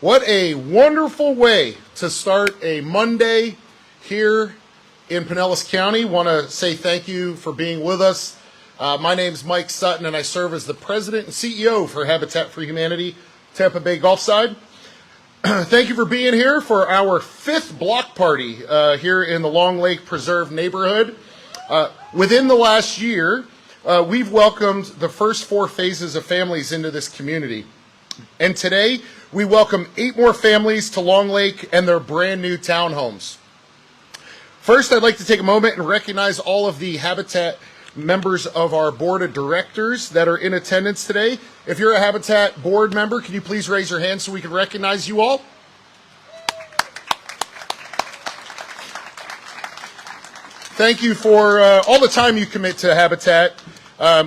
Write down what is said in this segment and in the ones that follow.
What a wonderful way to start a Monday here in Pinellas County. Want to say thank you for being with us. My name's Mike Sutton, and I serve as the president and CEO for Habitat for Humanity, Tampa Bay Gulfside. Thank you for being here for our 5th block party here in the Longlake Preserve neighborhood. Within the last year, we've welcomed the first 4 phases of families into this community. And today, we welcome 8 more families to Longlake and their brand new townhomes. First, I'd like to take a moment and recognize all of the Habitat members of our board of directors that are in attendance today. If you're a Habitat board member, can you please raise your hand so we can recognize you all? Thank you for all the time you commit to Habitat.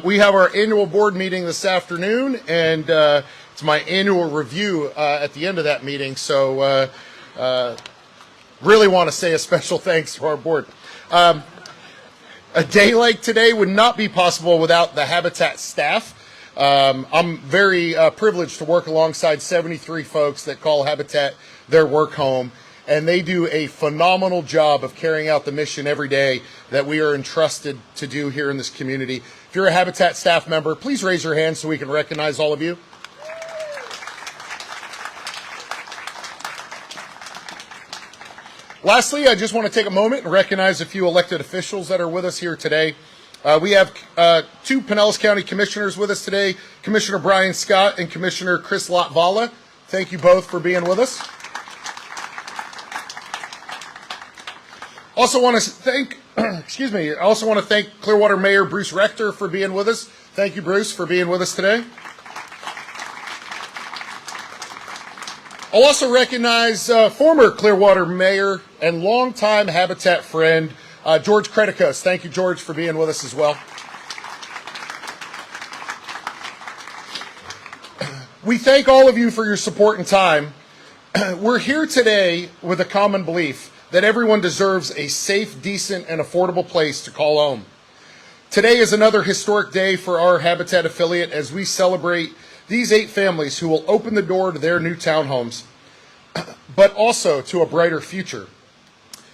We have our annual board meeting this afternoon, and it's my annual review at the end of that meeting, so really want to say a special thanks to our board. A day like today would not be possible without the Habitat staff. I'm very privileged to work alongside 73 folks that call Habitat their work home, and they do a phenomenal job of carrying out the mission every day that we are entrusted to do here in this community. If you're a Habitat staff member, please raise your hand so we can recognize all of you. Lastly, I just want to take a moment and recognize a few elected officials that are with us here today. We have 2 Pinellas County Commissioners with us today, Commissioner Brian Scott and Commissioner Chris Latvala. Thank you both for being with us. Also want to thank, I also want to thank Clearwater Mayor Bruce Rector for being with us. Thank you, Bruce, for being with us today. I'll also recognize former Clearwater Mayor and longtime Habitat friend, George Kretikos. Thank you, George, for being with us as well. We thank all of you for your support and time. We're here today with a common belief that everyone deserves a safe, decent, and affordable place to call home. Today is another historic day for our Habitat affiliate as we celebrate these 8 families who will open the door to their new townhomes, but also to a brighter future.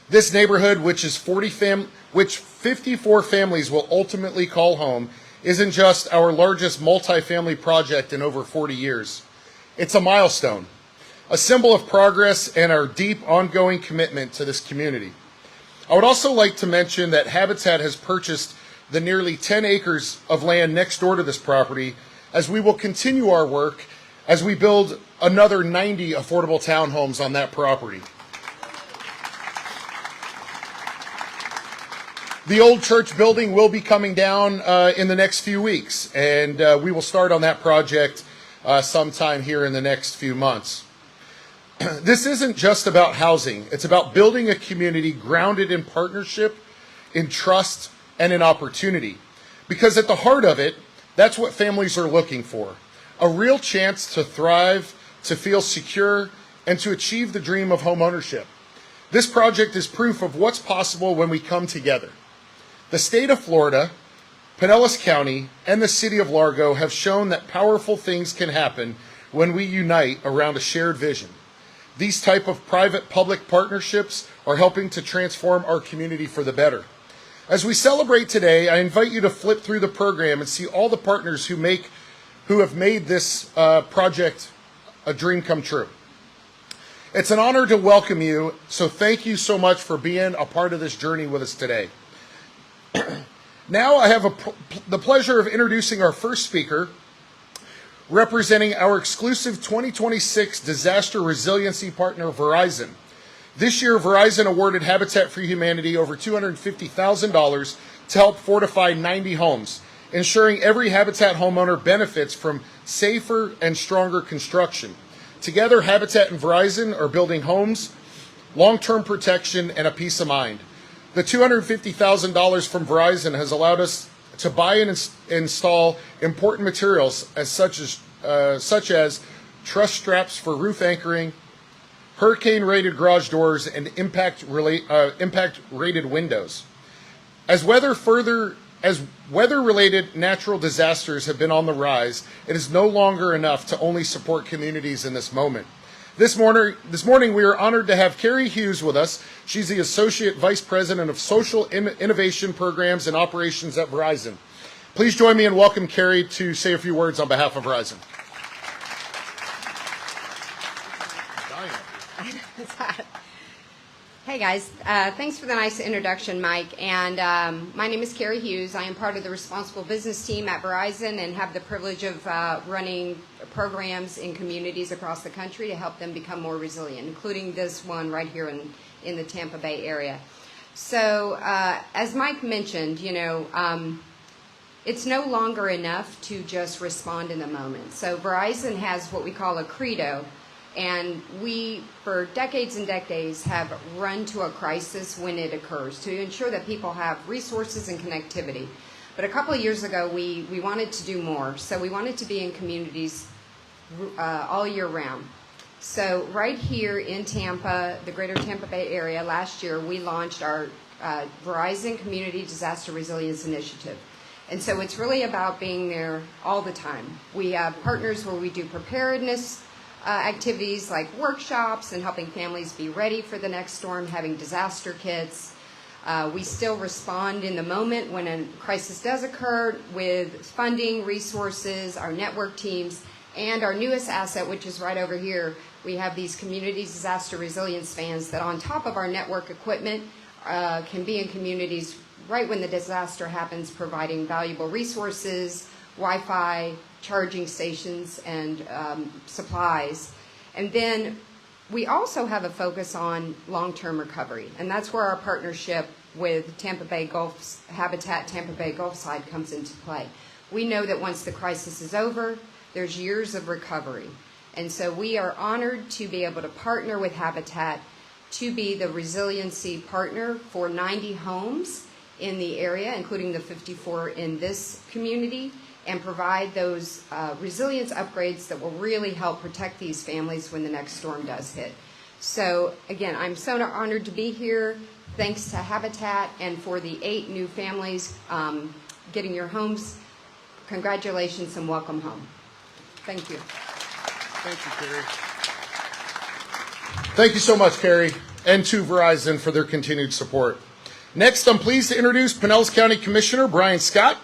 This neighborhood, which 54 families will ultimately call home, isn't just our largest multifamily project in over 40 years. It's a milestone, a symbol of progress and our deep ongoing commitment to this community. I would also like to mention that Habitat has purchased the nearly 10 acres of land next door to this property, as we will continue our work as we build another 90 affordable townhomes on that property. The old church building will be coming down in the next few weeks, and we will start on that project sometime here in the next few months. This isn't just about housing. It's about building a community grounded in partnership, in trust, and in opportunity. Because at the heart of it, that's what families are looking for. A real chance to thrive, to feel secure, and to achieve the dream of homeownership. This project is proof of what's possible when we come together. The state of Florida, Pinellas County, and the city of Largo have shown that powerful things can happen when we unite around a shared vision. These type of private-public partnerships are helping to transform our community for the better. As we celebrate today, I invite you to flip through the program and see all the partners who have made this project a dream come true. It's an honor to welcome you, so thank you so much for being a part of this journey with us today. Now I have the pleasure of introducing our first speaker, representing our exclusive 2026 disaster resiliency partner, Verizon. This year, Verizon awarded Habitat for Humanity over $250,000 to help fortify 90 homes, ensuring every Habitat homeowner benefits from safer and stronger construction. Together, Habitat and Verizon are building homes, long-term protection, and a peace of mind. The $250,000 from Verizon has allowed us to buy and install important materials such as truss straps for roof anchoring, hurricane-rated garage doors, and impact-rated windows. As weather-related natural disasters have been on the rise, it is no longer enough to only support communities in this moment. This morning we are honored to have Carrie Hughes with us. She's the Associate Vice President of Social Innovation Programs and Operations at Verizon. Please join me in welcoming Carrie to say a few words on behalf of Verizon. Hey guys, thanks for the nice introduction, Mike. And my name is Carrie Hughes. I am part of the responsible business team at Verizon and have the privilege of running programs in communities across the country to help them become more resilient, including this one right here in the Tampa Bay area. So as Mike mentioned, it's no longer enough to just respond in the moment. So Verizon has what we call a credo. And we, for decades and decades, have run to a crisis when it occurs to ensure that people have resources and connectivity. But a couple of years ago, we wanted to do more. So we wanted to be in communities all year round. So right here in Tampa, the greater Tampa Bay area, last year, we launched our Verizon Community Disaster Resilience Initiative. And so it's really about being there all the time. We have partners where we do preparedness activities like workshops and helping families be ready for the next storm, having disaster kits. We still respond in the moment when a crisis does occur with funding, resources, our network teams, and our newest asset, which is right over here. We have these community disaster resilience vans that on top of our network equipment can be in communities right when the disaster happens, providing valuable resources, Wi-Fi, charging stations, and supplies. And then we also have a focus on long-term recovery, and that's where our partnership with Tampa Bay Gulf Habitat Tampa Bay Gulfside comes into play. We know that once the crisis is over, there's years of recovery. And so we are honored to be able to partner with Habitat to be the resiliency partner for 90 homes in the area, including the 54 in this community, and provide those resilience upgrades that will really help protect these families when the next storm does hit. So again, I'm so honored to be here. Thanks to Habitat and for the 8 new families getting your homes. Congratulations and welcome home. Thank you. Thank you, Carrie. Thank you so much, Carrie, and to Verizon for their continued support. Next, I'm pleased to introduce Pinellas County Commissioner Brian Scott.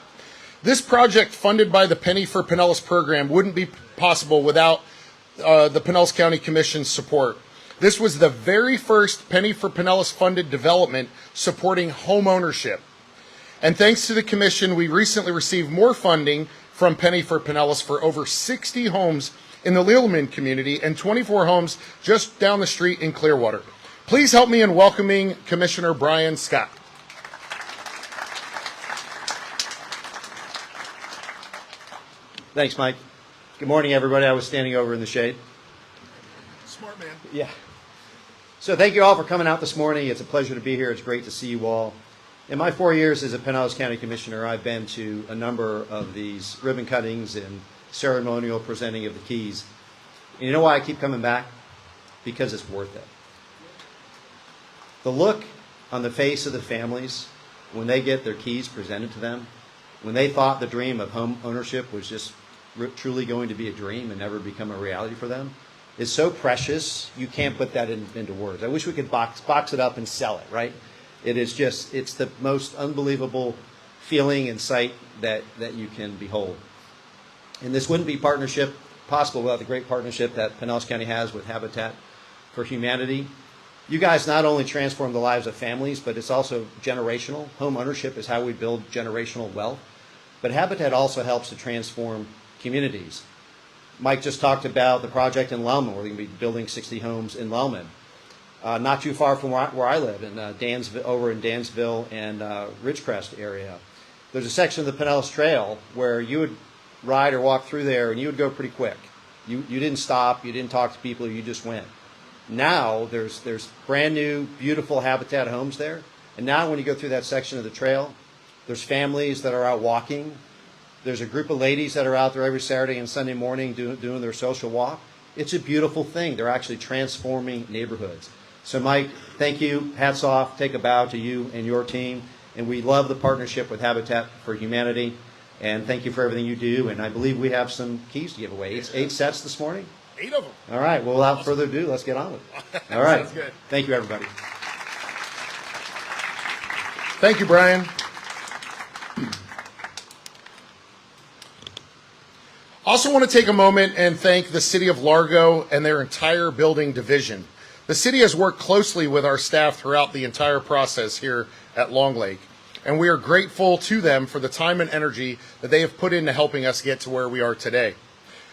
This project, funded by the Penny for Pinellas program, wouldn't be possible without the Pinellas County Commission's support. This was the very first Penny for Pinellas funded development supporting home ownership. And thanks to the Commission, we recently received more funding from Penny for Pinellas for over 60 homes in the Leelman community and 24 homes just down the street in Clearwater. Please help me in welcoming Commissioner Brian Scott. Thanks, Mike. Good morning, everybody. I was standing over in the shade. Smart man. Yeah. So thank you all for coming out this morning. It's a pleasure to be here. It's great to see you all. In my 4 years as a Pinellas County Commissioner, I've been to a number of these ribbon cuttings and ceremonial presenting of the keys. And you know why I keep coming back? Because it's worth it. The look on the face of the families when they get their keys presented to them, when they thought the dream of home ownership was just truly going to be a dream and never become a reality for them, is so precious, you can't put that into words. I wish we could box it up and sell it, right? It is just, it's the most unbelievable feeling and sight that you can behold. And this wouldn't be possible without the great partnership that Pinellas County has with Habitat for Humanity. You guys not only transform the lives of families, but it's also generational. Home ownership is how we build generational wealth. But Habitat also helps to transform communities. Mike just talked about the project in Lellman. We're going to be building 60 homes in Lellman. Not too far from where I live, in Dansville, over in Dansville and Ridgecrest area. There's a section of the Pinellas Trail where you would ride or walk through there and you would go pretty quick. You didn't stop, you didn't talk to people, you just went. Now there's brand new, beautiful Habitat homes there. And now when you go through that section of the trail, there's families that are out walking. There's a group of ladies that are out there every Saturday and Sunday morning doing their social walk. It's a beautiful thing. They're actually transforming neighborhoods. So Mike, thank you. Hats off. Take a bow to you and your team. And we love the partnership with Habitat for Humanity. And thank you for everything you do. And I believe we have some keys to give away. It's 8 sets this morning. 8 of them. All right. Well, without further ado, let's get on with it. All right. Sounds good. Thank you, everybody. Thank you, Brian. Also want to take a moment and thank the City of Largo and their entire building division. The city has worked closely with our staff throughout the entire process here at Longlake, and we are grateful to them for the time and energy that they have put into helping us get to where we are today.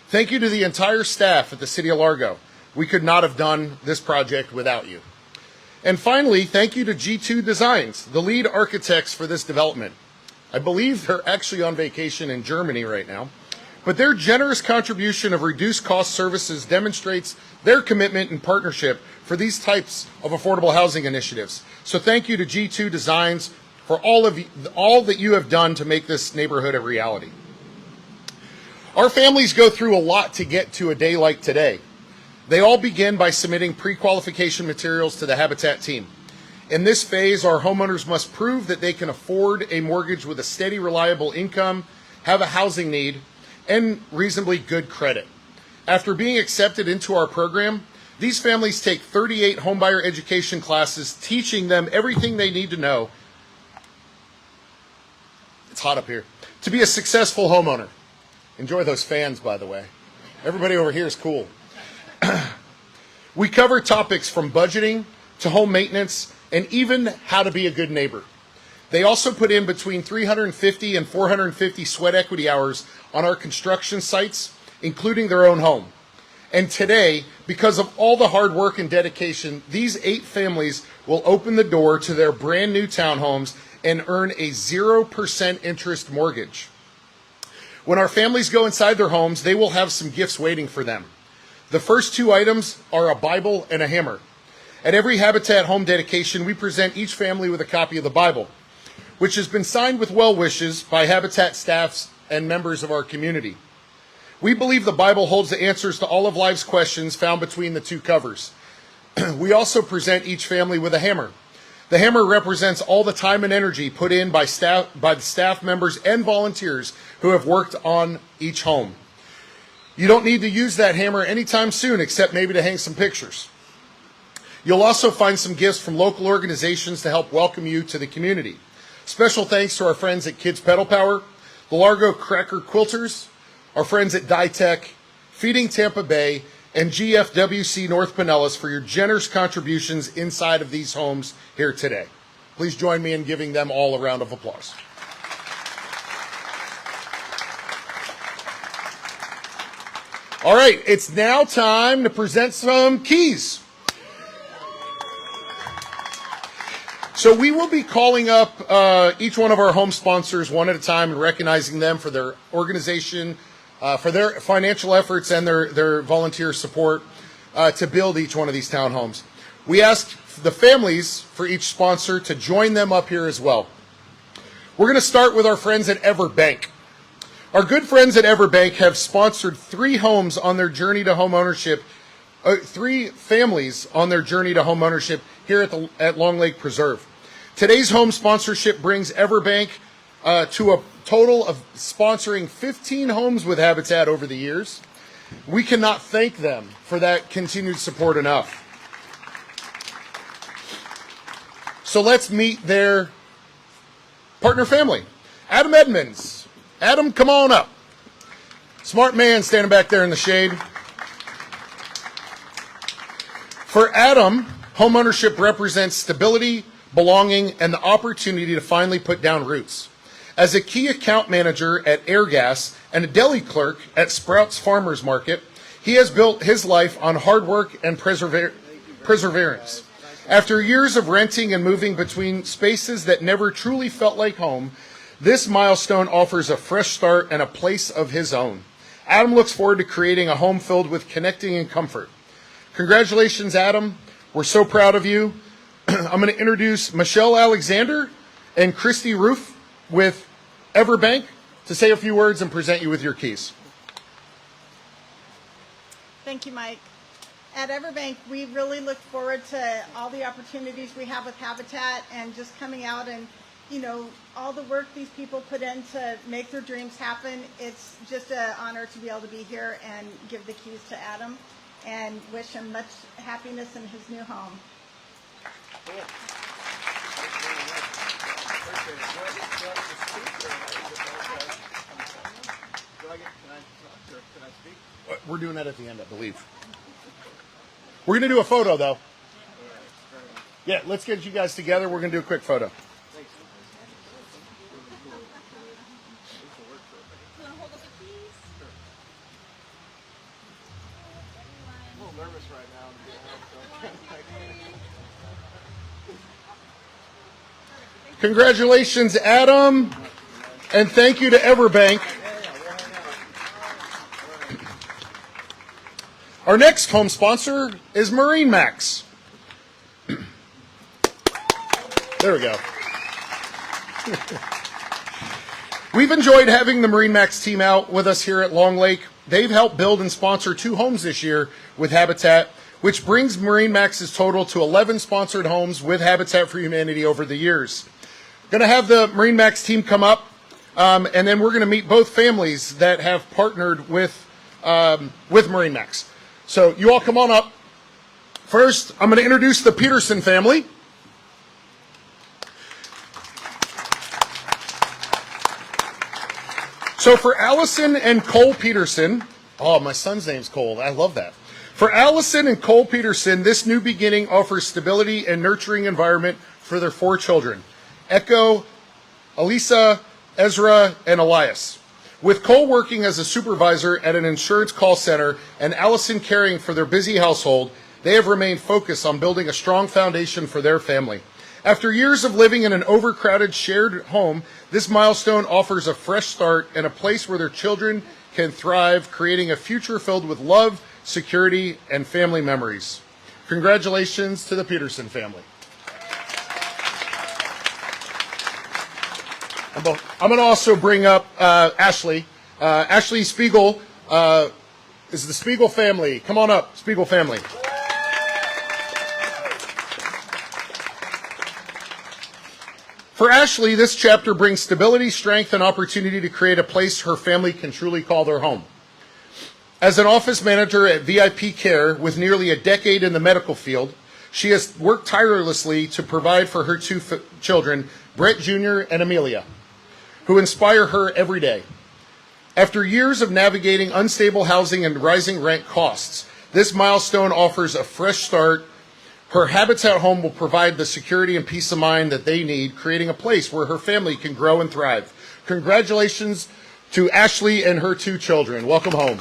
Thank you to the entire staff at the City of Largo. We could not have done this project without you. And finally, thank you to G2 Designs, the lead architects for this development. I believe they're actually on vacation in Germany right now, but their generous contribution of reduced cost services demonstrates their commitment and partnership for these types of affordable housing initiatives. So thank you to G2 Designs for all that you have done to make this neighborhood a reality. Our families go through a lot to get to a day like today. They all begin by submitting pre-qualification materials to the Habitat team. In this phase, our homeowners must prove that they can afford a mortgage with a steady, reliable income, have a housing need, and reasonably good credit. After being accepted into our program, these families take 38 homebuyer education classes, teaching them everything they need to know. It's hot up here. To be a successful homeowner. Enjoy those fans, by the way. Everybody over here is cool. We cover topics from budgeting to home maintenance and even how to be a good neighbor. They also put in between 350 and 450 sweat equity hours on our construction sites, including their own home. And today, because of all the hard work and dedication, these 8 families will open the door to their brand new townhomes and earn a 0% interest mortgage. When our families go inside their homes, they will have some gifts waiting for them. The first 2 items are a Bible and a hammer. At every Habitat home dedication, we present each family with a copy of the Bible, which has been signed with well wishes by Habitat staffs and members of our community. We believe the Bible holds the answers to all of life's questions found between the 2 covers. We also present each family with a hammer. The hammer represents all the time and energy put in by the staff members and volunteers who have worked on each home. You don't need to use that hammer anytime soon, except maybe to hang some pictures. You'll also find some gifts from local organizations to help welcome you to the community. Special thanks to our friends at Kids Pedal Power, the Largo Cracker Quilters, our friends at DITEK, Feeding Tampa Bay, and GFWC North Pinellas for your generous contributions inside of these homes here today. Please join me in giving them all a round of applause. All right, it's now time to present some keys. So we will be calling up each one of our home sponsors one at a time and recognizing them for their organization, for their financial efforts and their volunteer support to build each one of these townhomes. We ask the families for each sponsor to join them up here as well. We're going to start with our friends at Everbank. Our good friends at Everbank have sponsored 3 homes on their journey to home ownership, 3 families on their journey to home ownership here at Longlake Preserve. Today's home sponsorship brings Everbank to a total of sponsoring 15 homes with Habitat over the years. We cannot thank them for that continued support enough. So let's meet their partner family, Adam Edmonds. Adam, come on up. Smart man standing back there in the shade. For Adam, homeownership represents stability, belonging, and the opportunity to finally put down roots. As a key account manager at Airgas and a deli clerk at Sprouts Farmers Market, he has built his life on hard work and perseverance. After years of renting and moving between spaces that never truly felt like home, this milestone offers a fresh start and a place of his own. Adam looks forward to creating a home filled with connecting and comfort. Congratulations, Adam. We're so proud of you. I'm going to introduce Michelle Alexander and Christy Roof with Everbank to say a few words and present you with your keys. Thank you, Mike. At Everbank, we really look forward to all the opportunities we have with Habitat and just coming out and you know, all the work these people put in to make their dreams happen. It's just an honor to be able to be here and give the keys to Adam and wish him much happiness in his new home. We're doing that at the end, I believe. We're going to do a photo, though. Yeah, let's get you guys together. We're going to do a quick photo. Congratulations, Adam, and thank you to Everbank. Our next home sponsor is Marine Max. There we go. We've enjoyed having the Marine Max team out with us here at Longlake. They've helped build and sponsor 2 homes this year with Habitat, which brings Marine Max's total to 11 sponsored homes with Habitat for Humanity over the years. Going to have the Marine Max team come up, and then we're going to meet both families that have partnered with Marine Max. So you all come on up. First, I'm going to introduce the Peterson family. So for Allison and Cole Peterson, oh, my son's name's Cole. I love that. For Allison and Cole Peterson, this new beginning offers stability and nurturing environment for their 4 children, Echo, Elisa, Ezra, and Elias. With Cole working as a supervisor at an insurance call center and Allison caring for their busy household, they have remained focused on building a strong foundation for their family. After years of living in an overcrowded shared home, this milestone offers a fresh start and a place where their children can thrive, creating a future filled with love, security, and family memories. Congratulations to the Peterson family. I'm going to also bring up Ashley. Ashley Spiegel is the Spiegel family. Come on up, Spiegel family. For Ashley, this chapter brings stability, strength, and opportunity to create a place her family can truly call their home. As an office manager at VIP Care with nearly a decade in the medical field, she has worked tirelessly to provide for her 2 children, Brett Jr. and Amelia, who inspire her every day. After years of navigating unstable housing and rising rent costs, this milestone offers a fresh start. Her Habitat home will provide the security and peace of mind that they need, creating a place where her family can grow and thrive. Congratulations to Ashley and her 2 children. Welcome home.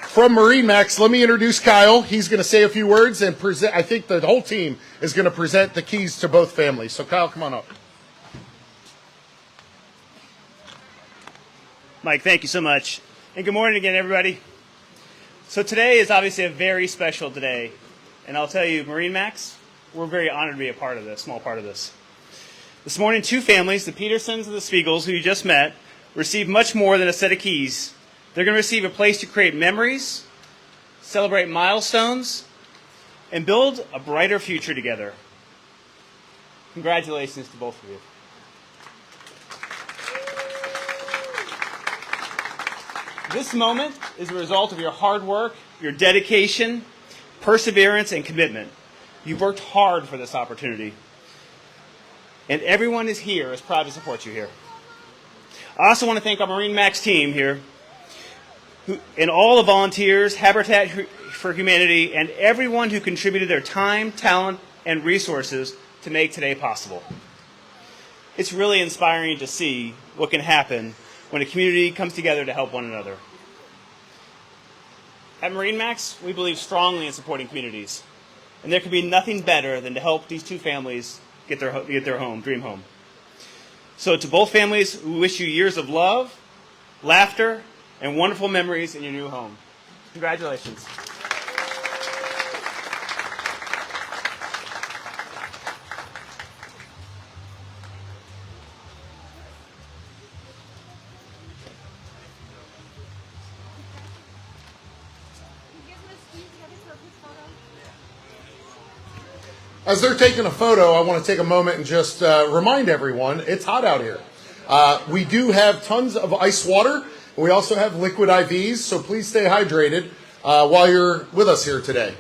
From Marine Max, let me introduce Kyle. He's going to say a few words and present. I think the whole team is going to present the keys to both families. So Kyle, come on up. Mike, thank you so much. And good morning again, everybody. So today is obviously a very special day. And I'll tell you, Marine Max, we're very honored to be a part of this, small part of this. This morning, 2 families, the Petersons and the Spiegels, who you just met, received much more than a set of keys. They're going to receive a place to create memories, celebrate milestones, and build a brighter future together. Congratulations to both of you. This moment is a result of your hard work, your dedication, perseverance, and commitment. You've worked hard for this opportunity. And everyone is proud to support you here. I also want to thank our Marine Max team here, and all the volunteers, Habitat for Humanity, and everyone who contributed their time, talent, and resources to make today possible. It's really inspiring to see what can happen when a community comes together to help one another. At Marine Max, we believe strongly in supporting communities, and there could be nothing better than to help these 2 families get their home, dream home. So to both families, we wish you years of love, laughter, and wonderful memories in your new home. Congratulations. As they're taking a photo, I want to take a moment and just remind everyone it's hot out here. We do have tons of ice water. We also have liquid IVs, so please stay hydrated while you're with us here today.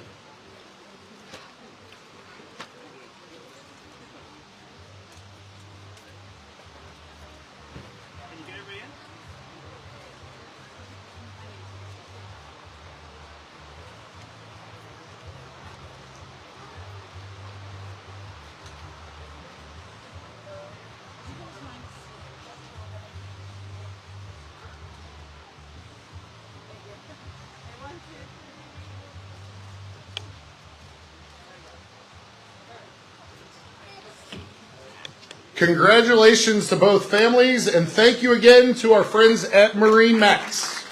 Congratulations to both families, and thank you again to our friends at Marine Max.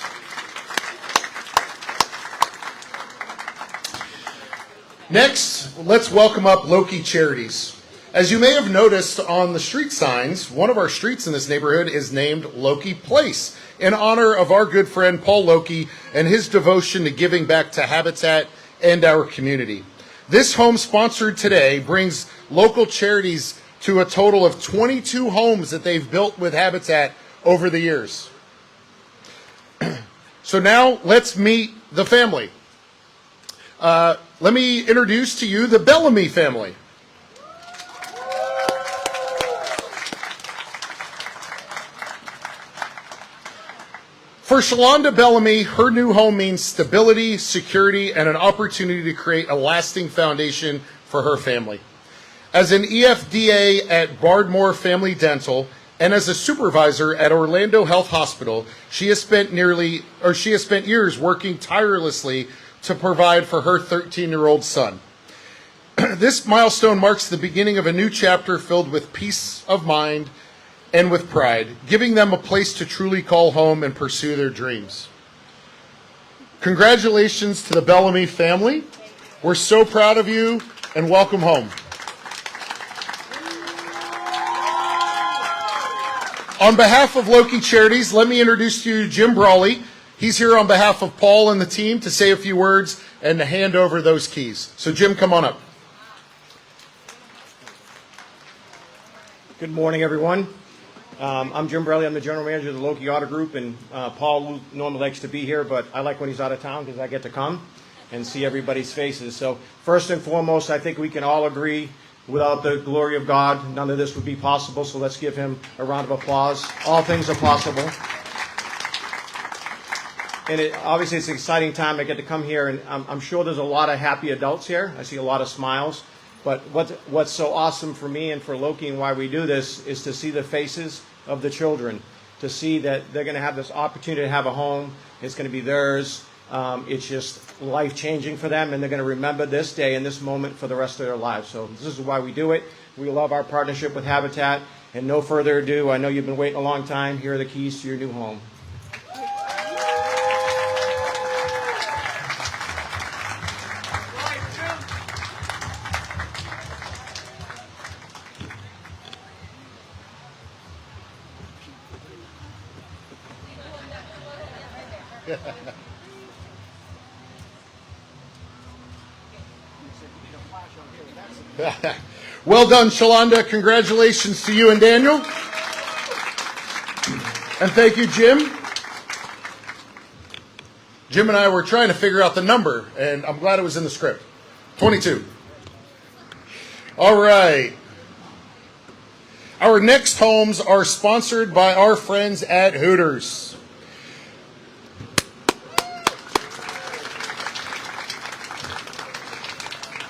Next, let's welcome up Loki Charities. As you may have noticed on the street signs, one of our streets in this neighborhood is named Loki Place, in honor of our good friend Paul Loki and his devotion to giving back to Habitat and our community. This home sponsored today brings local charities to a total of 22 homes that they've built with Habitat over the years. So now let's meet the family. Let me introduce to you the Bellamy family. For Shalonda Bellamy, her new home means stability, security, and an opportunity to create a lasting foundation for her family. As an EFDA at Bardmore Family Dental and as a supervisor at Orlando Health Hospital, she has spent years working tirelessly to provide for her 13-year-old son. This milestone marks the beginning of a new chapter filled with peace of mind and with pride, giving them a place to truly call home and pursue their dreams. Congratulations to the Bellamy family. We're so proud of you, and welcome home. On behalf of Loki Charities, let me introduce to you Jim Brawley. He's here on behalf of Paul and the team to say a few words and to hand over those keys. So Jim, come on up. Good morning, everyone. I'm Jim Brawley. I'm the general manager of the Loki Auto Group, and Paul normally likes to be here, but I like when he's out of town because I get to come and see everybody's faces. So first and foremost, I think we can all agree without the glory of God, none of this would be possible, so let's give him a round of applause. All things are possible. And obviously it's an exciting time. I get to come here, and I'm sure there's a lot of happy adults here. I see a lot of smiles. But what's so awesome for me and for Loki and why we do this is to see the faces of the children, to see that they're going to have this opportunity to have a home. It's going to be theirs. It's just life-changing for them, and they're going to remember this day and this moment for the rest of their lives. So this is why we do it. We love our partnership with Habitat. And no further ado, I know you've been waiting a long time. Here are the keys to your new home. Well done, Shalonda. Congratulations to you and Daniel. And thank you, Jim. Jim and I were trying to figure out the number, and I'm glad it was in the script. 22. All right. Our next homes are sponsored by our friends at Hooters.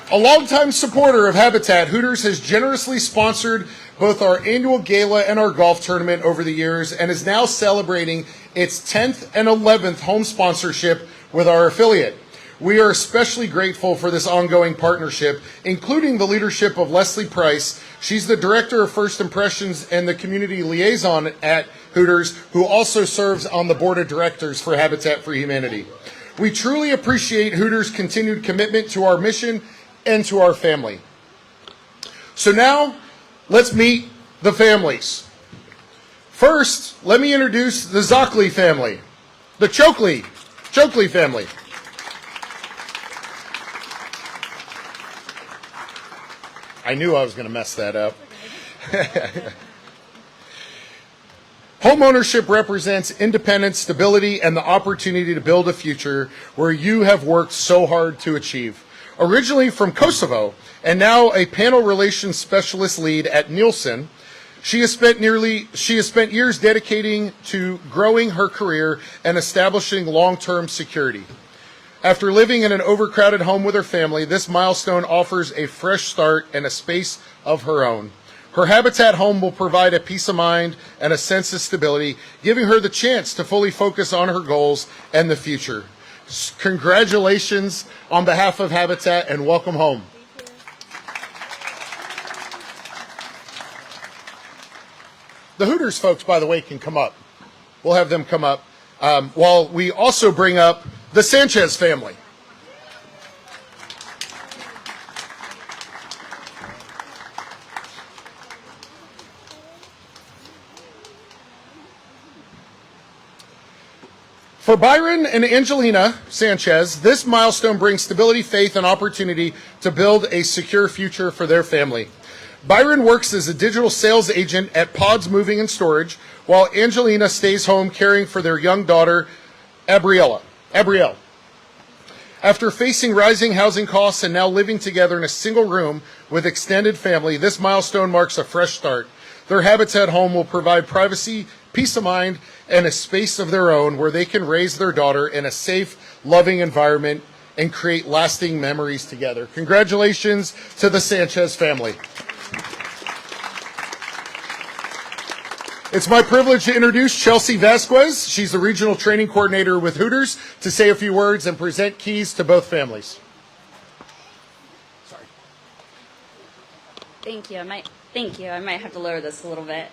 A longtime supporter of Habitat, Hooters has generously sponsored both our annual gala and our golf tournament over the years and is now celebrating its 10th and 11th home sponsorship with our affiliate. We are especially grateful for this ongoing partnership, including the leadership of Leslie Price. She's the Director of First Impressions and the Community Liaison at Hooters, who also serves on the Board of Directors for Habitat for Humanity. We truly appreciate Hooters' continued commitment to our mission and to our family. So now, let's meet the families. First, let me introduce the Xhokli family, the Xhokli family. I knew I was going to mess that up. Homeownership represents independence, stability, and the opportunity to build a future where you have worked so hard to achieve. Originally from Kosovo, and now a panel relations specialist lead at Nielsen, she has spent years dedicating to growing her career and establishing long-term security. After living in an overcrowded home with her family, this milestone offers a fresh start and a space of her own. Her Habitat home will provide a peace of mind and a sense of stability, giving her the chance to fully focus on her goals and the future. Congratulations on behalf of Habitat, and welcome home. The Hooters folks, by the way, can come up. We'll have them come up while we also bring up the Sanchez family. For Byron and Angelina Sanchez, this milestone brings stability, faith, and opportunity to build a secure future for their family. Byron works as a digital sales agent at Pods Moving and Storage, while Angelina stays home caring for their young daughter, Abrielle. After facing rising housing costs and now living together in a single room with extended family, this milestone marks a fresh start. Their Habitat home will provide privacy, peace of mind, and a space of their own where they can raise their daughter in a safe, loving environment and create lasting memories together. Congratulations to the Sanchez family. It's my privilege to introduce Chelsea Vasquez. She's the regional training coordinator with Hooters, to say a few words and present keys to both families. Sorry. Thank you. I might have to lower this a little bit.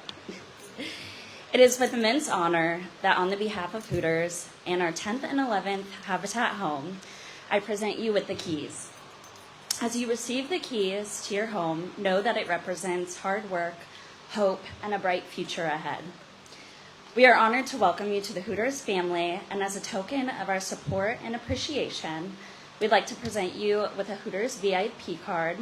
It is with immense honor that on the behalf of Hooters and our 10th and 11th Habitat home, I present you with the keys. As you receive the keys to your home, know that it represents hard work, hope, and a bright future ahead. We are honored to welcome you to the Hooters family, and as a token of our support and appreciation, we'd like to present you with a Hooters VIP card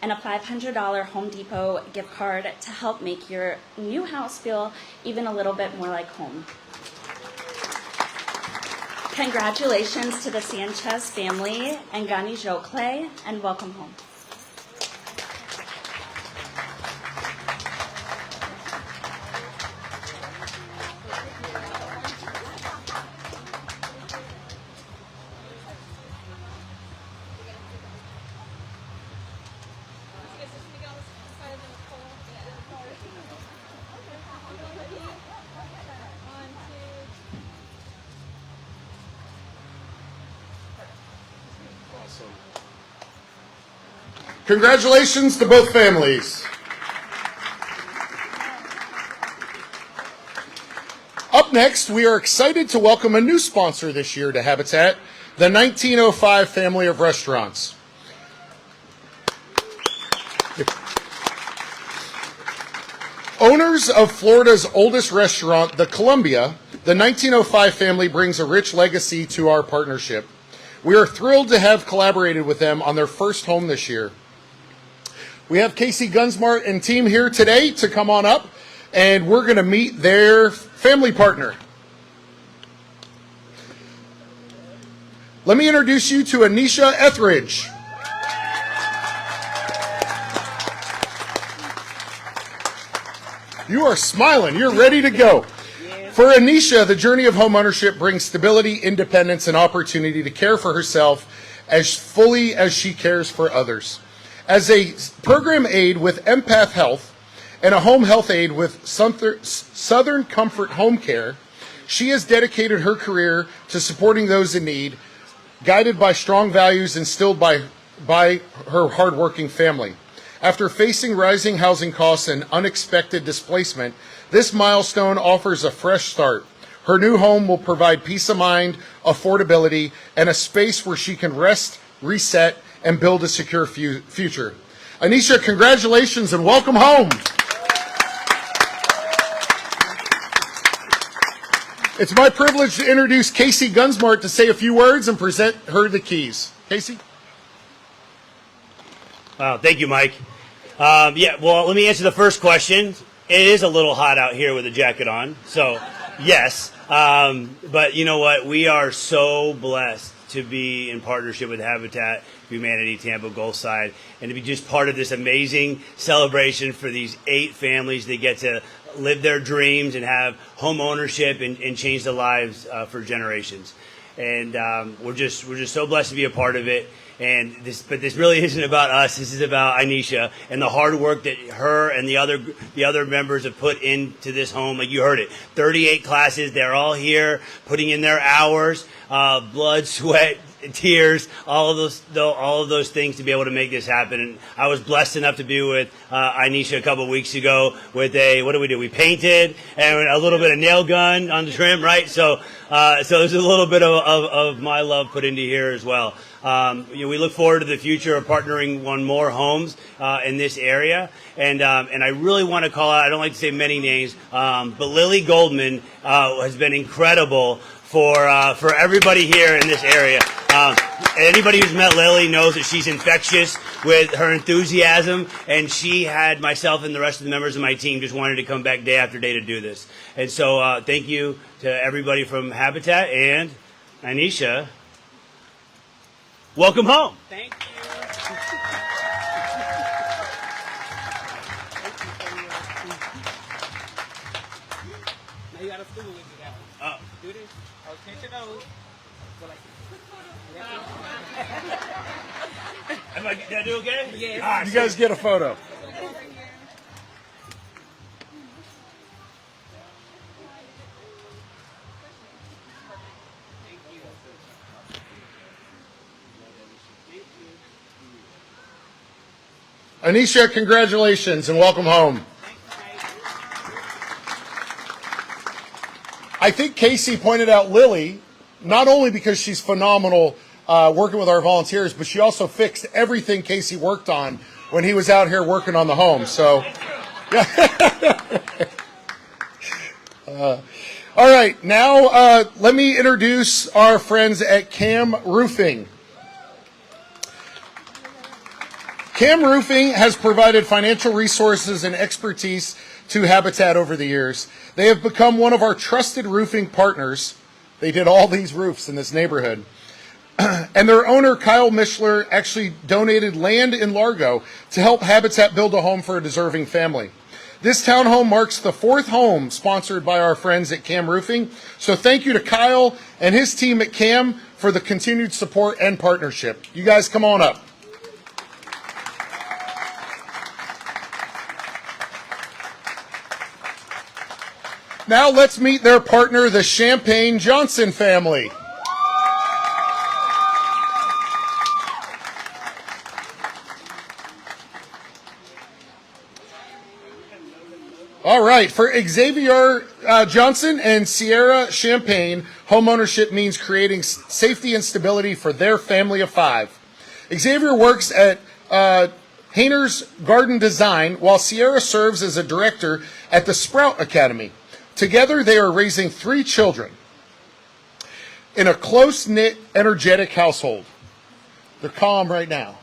and a $500 Home Depot gift card to help make your new house feel even a little bit more like home. Congratulations to the Sanchez family and Gani Xhokli, and welcome home. Congratulations to both families. Up next, we are excited to welcome a new sponsor this year to Habitat, the 1905 family of restaurants. Owners of Florida's oldest restaurant, the Columbia, the 1905 family brings a rich legacy to our partnership. We are thrilled to have collaborated with them on their first home this year. We have Casey Gunsmart and team here today to come on up, and we're going to meet their family partner. Let me introduce you to Anisha Ethridge. You are smiling. You're ready to go. For Anisha, the journey of homeownership brings stability, independence, and opportunity to care for herself as fully as she cares for others. As a program aide with Empath Health and a home health aide with Southern Comfort Home Care, she has dedicated her career to supporting those in need, guided by strong values instilled by her hardworking family. After facing rising housing costs and unexpected displacement, this milestone offers a fresh start. Her new home will provide peace of mind, affordability, and a space where she can rest, reset, and build a secure future. Anisha, congratulations and welcome home. It's my privilege to introduce Casey Gunsmart to say a few words and present her the keys. Casey? Wow, thank you, Mike. Yeah, well, let me answer the first question. It is a little hot out here with a jacket on, so yes. But you know what? We are so blessed to be in partnership with Habitat for Humanity Tampa Gulfside and to be just part of this amazing celebration for these 8 families that get to live their dreams and have home ownership and change their lives for generations. And we're just so blessed to be a part of it. But this really isn't about us. This is about Anisha and the hard work that her and the other members have put into this home. Like you heard it, 38 classes. They're all here, putting in their hours, blood, sweat, tears, all of those things to be able to make this happen. And I was blessed enough to be with Anisha a couple of weeks ago with what do? We painted and a little bit of nail gun on the trim, right? So there's a little bit of my love put into here as well. We look forward to the future of partnering on more homes in this area, and I really want to call out. I don't like to say many names, but Lily Goldman has been incredible for everybody here in this area. Anybody who's met Lily knows that she's infectious with her enthusiasm, and she had myself and the rest of the members of my team just wanted to come back day after day to do this. And so thank you to everybody from Habitat and Anisha. Welcome home. Thank you. Now you got a spoon with you now. Do this. Oh, pinch your nose. Go like this. Did I do okay? Yes. All right, You guys get a photo. Anisha, congratulations and welcome home. I think Casey pointed out Lily, not only because she's phenomenal working with our volunteers, but she also fixed everything Casey worked on when he was out here working on the home. So, all right, now let me introduce our friends at Cam Roofing. Cam Roofing has provided financial resources and expertise to Habitat over the years. They have become one of our trusted roofing partners. They did all these roofs in this neighborhood. And their owner, Kyle Mishler, actually donated land in Largo to help Habitat build a home for a deserving family. This townhome marks the 4th home sponsored by our friends at Cam Roofing. So thank you to Kyle and his team at Cam for the continued support and partnership. You guys come on up. Now let's meet their partner, the Champagne Johnson family. All right, for Xavier Johnson and Sierra Champagne, homeownership means creating safety and stability for their family of 5. Xavier works at Hayner's Garden Design, while Sierra serves as a director at the Sprout Academy. Together, they are raising 3 children in a close-knit, energetic household. They're calm right now.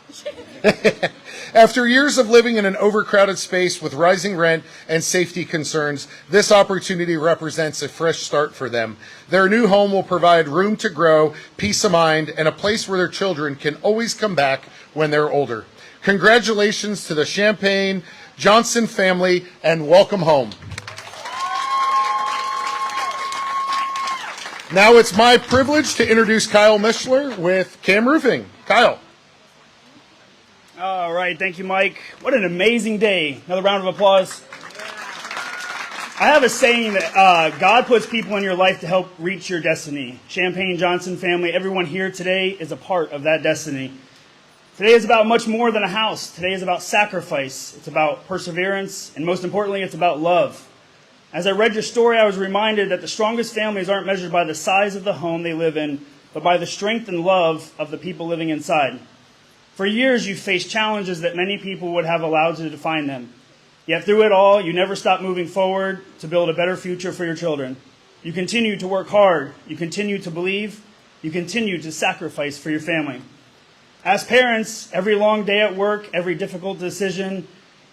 After years of living in an overcrowded space with rising rent and safety concerns, this opportunity represents a fresh start for them. Their new home will provide room to grow, peace of mind, and a place where their children can always come back when they're older. Congratulations to the Champagne Johnson family, and welcome home. Now it's my privilege to introduce Kyle Mishler with Cam Roofing. Kyle. All right, thank you, Mike. What an amazing day. Another round of applause. I have a saying that God puts people in your life to help reach your destiny. Champagne Johnson family, everyone here today is a part of that destiny. Today is about much more than a house. Today is about sacrifice. It's about perseverance, and most importantly, it's about love. As I read your story, I was reminded that the strongest families aren't measured by the size of the home they live in, but by the strength and love of the people living inside. For years, you've faced challenges that many people would have allowed to define them. Yet through it all, you never stopped moving forward to build a better future for your children. You continue to work hard. You continue to believe. You continue to sacrifice for your family. As parents, every long day at work, every difficult decision,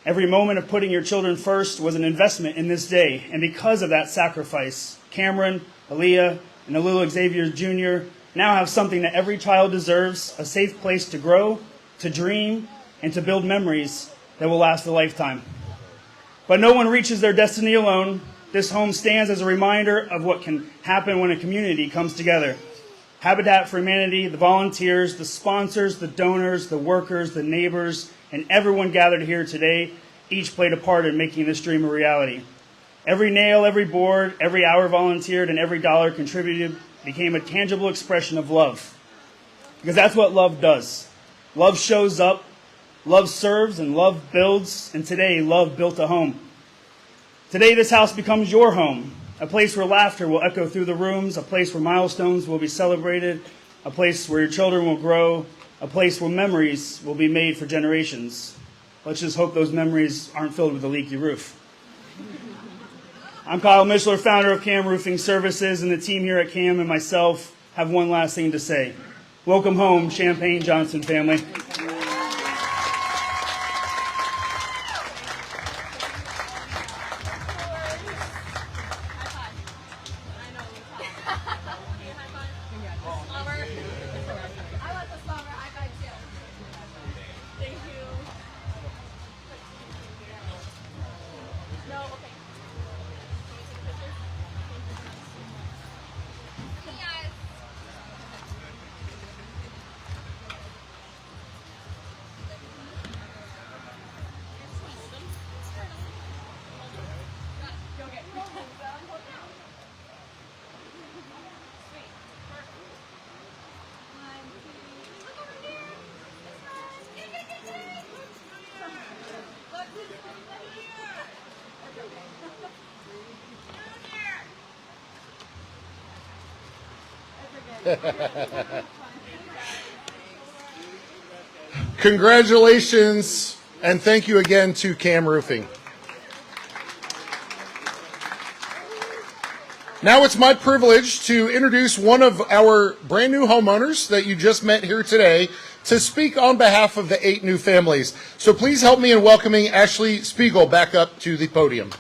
Every moment of putting your children first was an investment in this day, and because of that sacrifice, Cameron, Aaliyah, and Alulu Xavier Jr. now have something that every child deserves, a safe place to grow, to dream, and to build memories that will last a lifetime. But no one reaches their destiny alone. This home stands as a reminder of what can happen when a community comes together. Habitat for Humanity, the volunteers, the sponsors, the donors, the workers, the neighbors, and everyone gathered here today each played a part in making this dream a reality. Every nail, every board, every hour volunteered, and every dollar contributed became a tangible expression of love. Because that's what love does. Love shows up, love serves, and love builds, and today love built a home. Today this house becomes your home, a place where laughter will echo through the rooms, a place where milestones will be celebrated, a place where your children will grow, a place where memories will be made for generations. Let's just hope those memories aren't filled with a leaky roof. I'm Kyle Mishler, founder of CAM Roofing Services, and the team here at CAM and myself have one last thing to say. Welcome home, Champaign-Johnson family. Congratulations, and thank you again to CAM Roofing. Now it's my privilege to introduce one of our brand new homeowners that you just met here today to speak on behalf of the 8 new families. So please help me in welcoming Ashley Spiegel back up to the podium.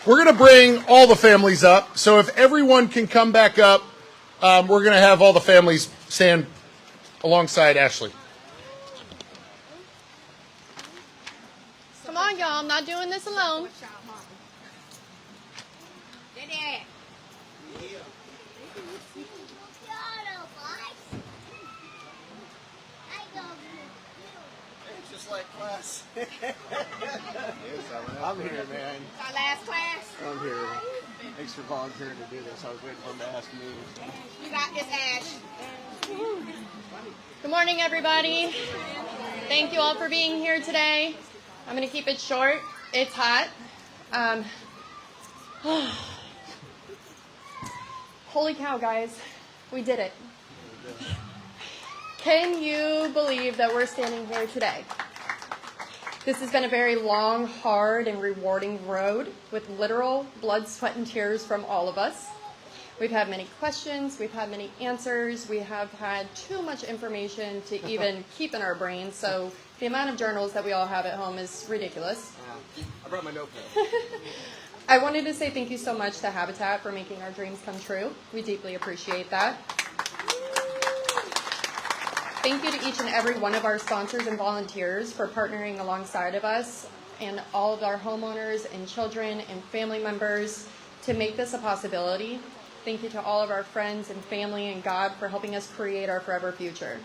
We're going to bring all the families up, so if everyone can come back up, we're going to have all the families stand alongside Ashley. Come on, y'all. I'm not doing this alone. It's just like class. I'm here, man. It's our last class. I'm here. Thanks for volunteering to do this. I was waiting for him to ask me. You got this, Ash. Good morning, everybody. Thank you all for being here today. I'm going to keep it short. It's hot. Holy cow, guys. We did it. Can you believe that we're standing here today? This has been a very long, hard, and rewarding road with literal blood, sweat, and tears from all of us. We've had many questions. We've had many answers. We have had too much information to even keep in our brains. So the amount of journals that we all have at home is ridiculous. I brought my notebook. I wanted to say thank you so much to Habitat for making our dreams come true. We deeply appreciate that. Thank you to each and every one of our sponsors and volunteers for partnering alongside of us and all of our homeowners and children and family members to make this a possibility. Thank you to all of our friends and family and God for helping us create our forever future.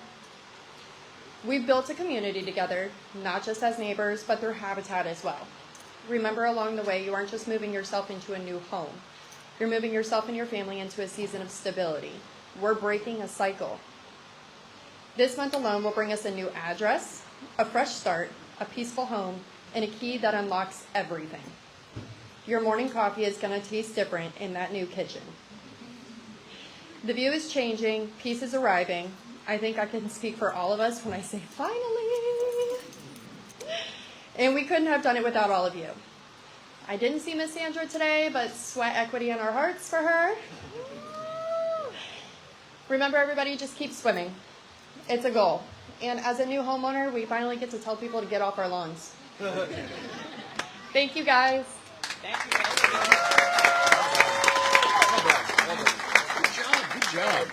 We've built a community together, not just as neighbors, but through Habitat as well. Remember along the way, you aren't just moving yourself into a new home. You're moving yourself and your family into a season of stability. We're breaking a cycle. This month alone will bring us a new address, a fresh start, a peaceful home, and a key that unlocks everything. Your morning coffee is going to taste different in that new kitchen. The view is changing, peace is arriving. I think I can speak for all of us when I say finally. And we couldn't have done it without all of you. I didn't see Miss Sandra today, but sweat equity in our hearts for her. Remember, everybody, just keep swimming. It's a goal. And as a new homeowner, we finally get to tell people to get off our lawns. Thank you, guys. Thank you, guys. Good job.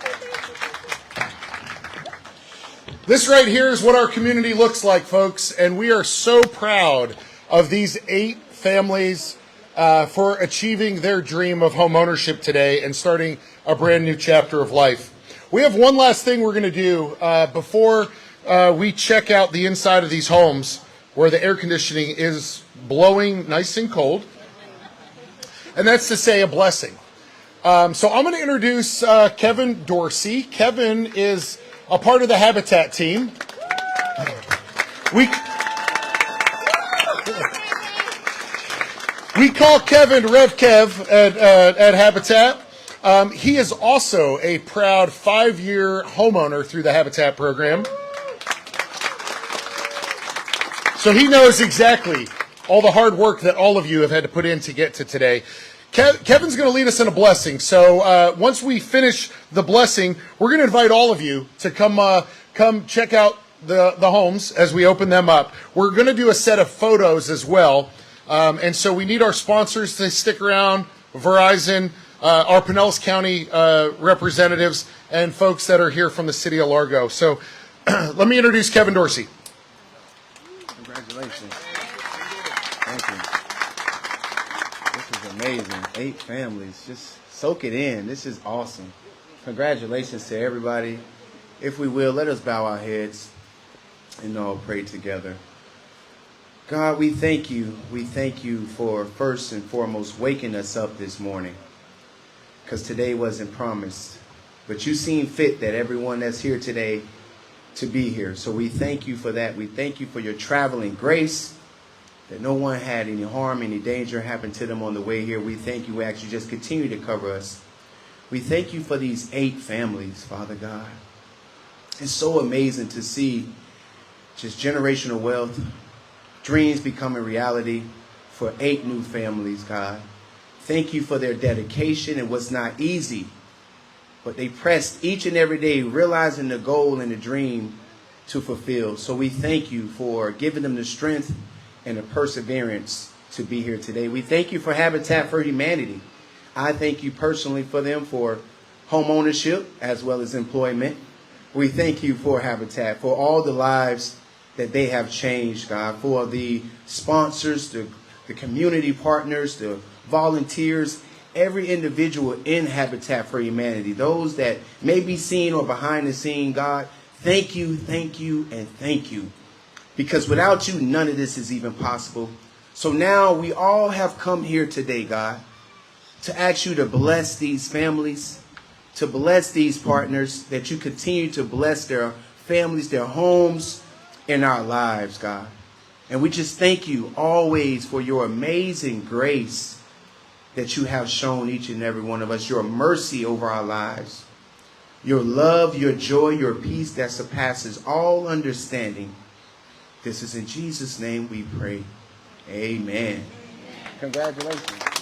This right here is what our community looks like, folks, and we are so proud of these 8 families for achieving their dream of home ownership today and starting a brand new chapter of life. We have one last thing we're going to do before we check out the inside of these homes where the air conditioning is blowing nice and cold, and that's to say a blessing. So I'm going to introduce Kevin Dorsey. Kevin is a part of the Habitat team. We call Kevin Rev Kev at Habitat. He is also a proud 5-year homeowner through the Habitat program. So he knows exactly all the hard work that all of you have had to put in to get to today. Kevin's going to lead us in a blessing. So once we finish the blessing, we're going to invite all of you to come check out the homes as we open them up. We're going to do a set of photos as well. And so we need our sponsors to stick around, Verizon, our Pinellas County representatives, and folks that are here from the city of Largo. So let me introduce Kevin Dorsey. Congratulations. Thank you. This is amazing. 8 families. Just soak it in. This is awesome. Congratulations to everybody. If we will, let us bow our heads and all pray together. God, we thank you. We thank you for first and foremost waking us up this morning, because today wasn't promised. But you seem fit that everyone that's here today to be here. So we thank you for that. We thank you for your traveling grace, that no one had any harm, any danger happen to them on the way here. We thank you. We actually just continue to cover us. We thank you for these 8 families, Father God. It's so amazing to see just generational wealth, dreams becoming reality for 8 new families, God. Thank you for their dedication. It was not easy, but they pressed each and every day, realizing the goal and the dream to fulfill. So we thank you for giving them the strength and the perseverance to be here today. We thank you for Habitat for Humanity. I thank you personally for them for home ownership as well as employment. We thank you for Habitat, for all the lives that they have changed, God, for the sponsors, the community partners, the volunteers, every individual in Habitat for Humanity, those that may be seen or behind the scene, God, thank you, and thank you. Because without you, none of this is even possible. So now we all have come here today, God, to ask you to bless these families, to bless these partners, that you continue to bless their families, their homes, in our lives, God. And we just thank you always for your amazing grace that you have shown each and every one of us, your mercy over our lives, your love, your joy, your peace that surpasses all understanding. This is in Jesus' name we pray. Amen. Congratulations.